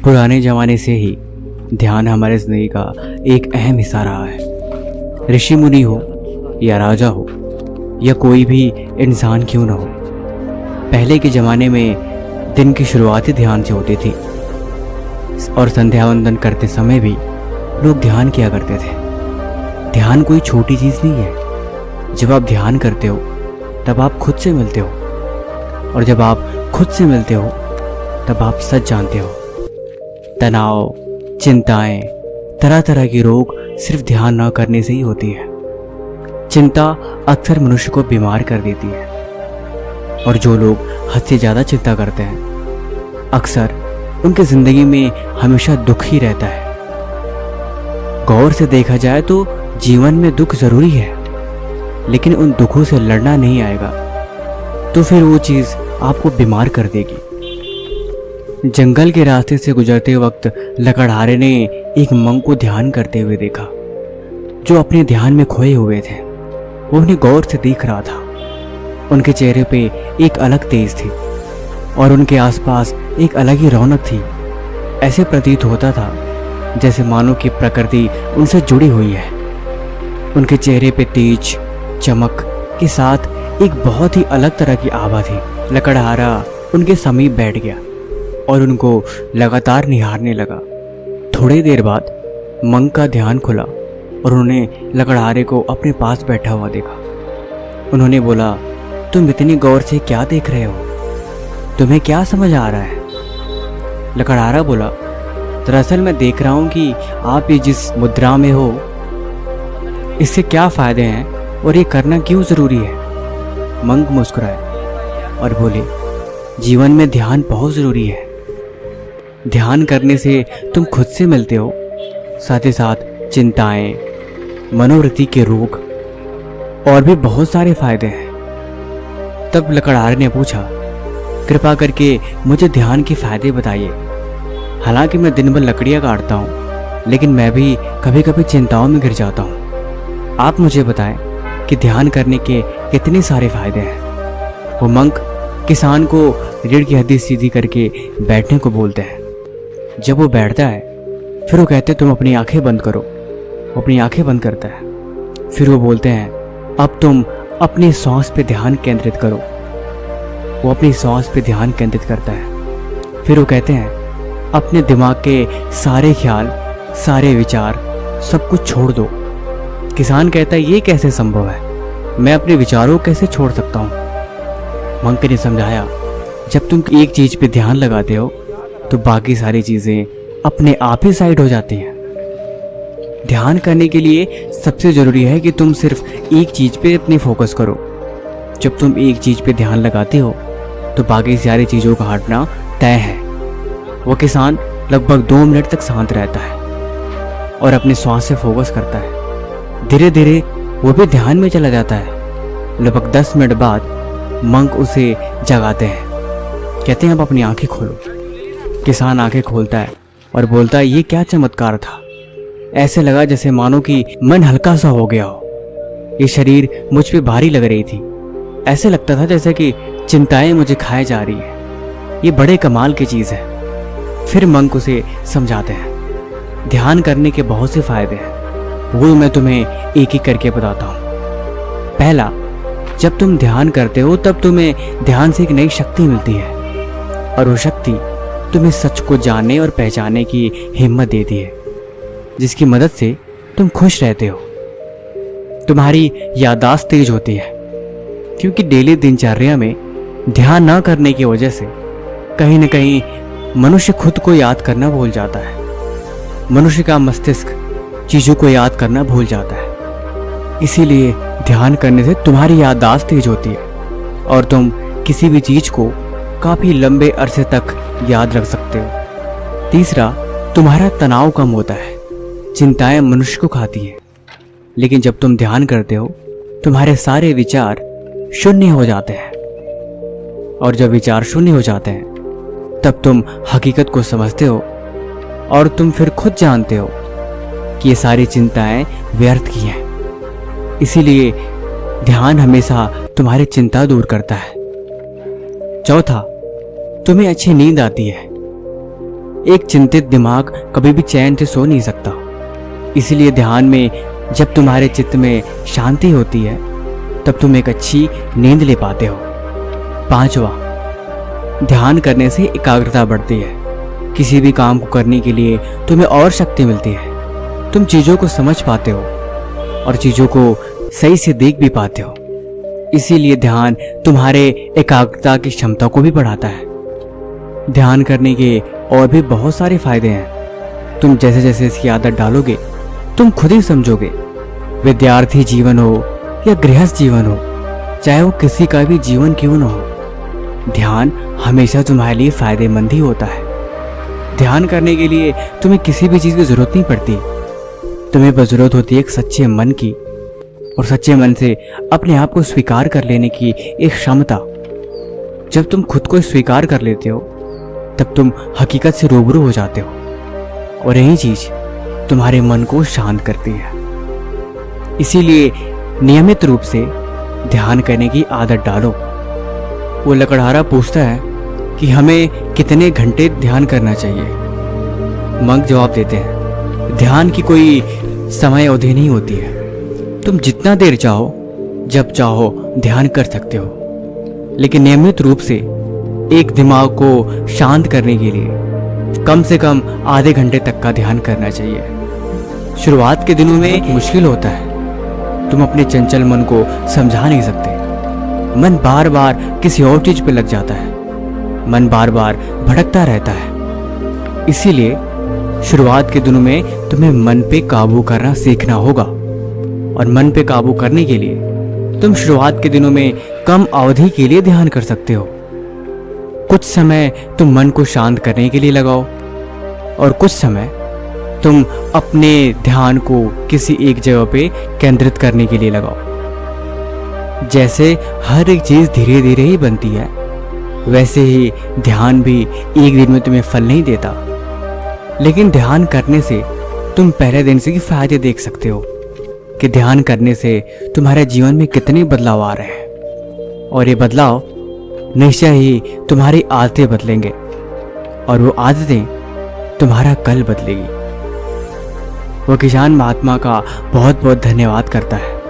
पुराने ज़माने से ही ध्यान हमारे ज़िंदगी का एक अहम हिस्सा रहा है। ऋषि मुनि हो या राजा हो या कोई भी इंसान क्यों ना हो, पहले के ज़माने में दिन की शुरुआत ही ध्यान से होती थी और संध्या वंदन करते समय भी लोग ध्यान किया करते थे। ध्यान कोई छोटी चीज़ नहीं है। जब आप ध्यान करते हो तब आप खुद से मिलते हो, और जब आप खुद से मिलते हो तब आप सच जानते हो। तनाव, चिंताएं, तरह तरह की रोग सिर्फ ध्यान न करने से ही होती है। चिंता अक्सर मनुष्य को बीमार कर देती है, और जो लोग हद से ज़्यादा चिंता करते हैं अक्सर उनकी ज़िंदगी में हमेशा दुख ही रहता है। गौर से देखा जाए तो जीवन में दुख ज़रूरी है, लेकिन उन दुखों से लड़ना नहीं आएगा तो फिर वो चीज़ आपको बीमार कर देगी। जंगल के रास्ते से गुजरते वक्त लकड़हारे ने एक मंक को ध्यान करते हुए देखा, जो अपने ध्यान में खोए हुए थे। वो उन्हें गौर से देख रहा था। उनके चेहरे पे एक अलग तेज थी और उनके आसपास एक अलग ही रौनक थी। ऐसे प्रतीत होता था जैसे मानो कि प्रकृति उनसे जुड़ी हुई है। उनके चेहरे पे तेज चमक के साथ एक बहुत ही अलग तरह की आभा थी। लकड़हारा उनके समीप बैठ गया और उनको लगातार निहारने लगा। थोड़ी देर बाद मंक का ध्यान खुला और उन्होंने लकड़हारे को अपने पास बैठा हुआ देखा। उन्होंने बोला, तुम इतनी गौर से क्या देख रहे हो? तुम्हें क्या समझ आ रहा है? लकड़हारा बोला, दरअसल मैं देख रहा हूँ कि आप ये जिस मुद्रा में हो इससे क्या फायदे हैं और ये करना क्यों ज़रूरी है। मंक मुस्कुराए और बोले, जीवन में ध्यान बहुत ज़रूरी है। ध्यान करने से तुम खुद से मिलते हो, साथ ही साथ चिंताएं, मनोवृत्ति के रोग और भी बहुत सारे फायदे हैं। तब लकड़हारे ने पूछा, कृपा करके मुझे ध्यान के फायदे बताइए। हालांकि मैं दिन भर लकड़ियाँ काटता हूँ, लेकिन मैं भी कभी कभी चिंताओं में गिर जाता हूँ। आप मुझे बताएं कि ध्यान करने के कितने सारे फायदे हैं। वो मंक किसान को रीढ़ की हड्डी सीधी करके बैठने को बोलते हैं। जब वो बैठता है फिर वो कहते हैं, तुम अपनी आंखें बंद करो। वो अपनी आंखें बंद करता है। फिर वो बोलते हैं, अब तुम अपनी सांस पे ध्यान केंद्रित करो। वो अपनी सांस पे ध्यान केंद्रित करता है। फिर वो कहते हैं, अपने दिमाग के सारे ख्याल, सारे विचार, सब कुछ छोड़ दो। किसान कहता है, ये कैसे संभव है? मैं अपने विचारों को कैसे छोड़ सकता हूँ? मंक ने समझाया, जब तुम एक चीज पे ध्यान लगाते हो तो बाकी सारी चीजें अपने आप ही साइड हो जाती हैं। ध्यान करने के लिए सबसे जरूरी है कि तुम सिर्फ एक चीज पे अपनी फोकस करो। जब तुम एक चीज पे ध्यान लगाते हो तो बाकी सारी चीजों का हटना तय है। वो किसान लगभग 2 मिनट तक शांत रहता है और अपने श्वास से फोकस करता है। धीरे धीरे वो भी ध्यान में चला जाता है। लगभग 10 मिनट बाद मंक उसे जगाते हैं। कहते हैं, अब अपनी आंखें खोलो। किसान आंखें खोलता है और बोलता है, ये क्या चमत्कार था। ऐसे लगा जैसे मानो कि मन हल्का सा हो गया हो। ये शरीर मुझ पे भारी लग रही थी। ऐसे लगता था जैसे कि चिंताएं मुझे खाए जा रही है। ये बड़े कमाल की चीज़ है। फिर मंक उसे समझाते हैं, ध्यान करने के बहुत से फायदे हैं, वो मैं तुम्हें एक एक करके बताता हूँ। पहला, जब तुम ध्यान करते हो तब तुम्हें ध्यान से एक नई शक्ति मिलती है, और वो शक्ति तुम्हें सच को जानने और पहचानने की हिम्मत देती है, जिसकी मदद से तुम खुश रहते हो। तुम्हारी याददाश्त तेज होती है, क्योंकि डेली दिनचर्या में ध्यान न करने की वजह से कहीं न कहीं मनुष्य खुद को याद करना भूल जाता है। मनुष्य का मस्तिष्क चीज़ों को याद करना भूल जाता है। इसीलिए ध्यान करने से तुम्हारी याददाश्त तेज होती है और तुम किसी भी चीज़ को काफ़ी लंबे अरसे तक याद रख सकते हो। तीसरा, तुम्हारा तनाव कम होता है। चिंताएं मनुष्य को खाती हैं, लेकिन जब तुम ध्यान करते हो तुम्हारे सारे विचार शून्य हो जाते हैं, और जब विचार शून्य हो जाते हैं तब तुम हकीकत को समझते हो और तुम फिर खुद जानते हो कि ये सारी चिंताएं व्यर्थ की हैं। इसीलिए ध्यान हमेशा तुम्हारी चिंता दूर करता है। चौथा, तुम्हें अच्छी नींद आती है। एक चिंतित दिमाग कभी भी चैन से सो नहीं सकता। इसलिए ध्यान में जब तुम्हारे चित्त में शांति होती है तब तुम एक अच्छी नींद ले पाते हो। 5वां, ध्यान करने से एकाग्रता बढ़ती है। किसी भी काम को करने के लिए तुम्हें और शक्ति मिलती है। तुम चीज़ों को समझ पाते हो और चीज़ों को सही से देख भी पाते हो। इसीलिए ध्यान तुम्हारे एकाग्रता की क्षमता को भी बढ़ाता है। ध्यान करने के और भी बहुत सारे फायदे हैं। तुम जैसे जैसे इसकी आदत डालोगे तुम खुद ही समझोगे। विद्यार्थी जीवन हो या गृहस्थ जीवन हो, चाहे वो किसी का भी जीवन क्यों न हो, ध्यान हमेशा तुम्हारे लिए फायदेमंद ही होता है। ध्यान करने के लिए तुम्हें किसी भी चीज़ की जरूरत नहीं पड़ती। तुम्हें बस जरूरत होती है एक सच्चे मन की, और सच्चे मन से अपने आप को स्वीकार कर लेने की एक क्षमता। जब तुम खुद को स्वीकार कर लेते हो तब तुम हकीकत से रूबरू हो जाते हो, और यही चीज तुम्हारे मन को शांत करती है। इसीलिए नियमित रूप से ध्यान करने की आदत डालो। वो लकड़हारा पूछता है कि हमें कितने घंटे ध्यान करना चाहिए। मंक जवाब देते हैं, ध्यान की कोई समय अवधि नहीं होती है। तुम जितना देर चाहो जब चाहो ध्यान कर सकते हो, लेकिन नियमित रूप से एक दिमाग को शांत करने के लिए कम से कम आधे घंटे तक का ध्यान करना चाहिए। शुरुआत के दिनों में मुश्किल होता है। तुम अपने चंचल मन को समझा नहीं सकते। मन बार बार किसी और चीज पे लग जाता है। मन बार बार भटकता रहता है। इसीलिए शुरुआत के दिनों में तुम्हें मन पे काबू करना सीखना होगा, और मन पे काबू करने के लिए तुम शुरुआत के दिनों में कम अवधि के लिए ध्यान कर सकते हो। कुछ समय तुम मन को शांत करने के लिए लगाओ, और कुछ समय तुम अपने ध्यान को किसी एक जगह पे केंद्रित करने के लिए लगाओ। जैसे हर एक चीज धीरे धीरे ही बनती है, वैसे ही ध्यान भी एक दिन में तुम्हें फल नहीं देता। लेकिन ध्यान करने से तुम पहले दिन से ही फायदे देख सकते हो कि ध्यान करने से तुम्हारे जीवन में कितने बदलाव आ रहे हैं, और ये बदलाव निश्चय ही तुम्हारी आदतें बदलेंगे, और वो आदतें तुम्हारा कल बदलेगी। वो किसान महात्मा का बहुत बहुत धन्यवाद करता है।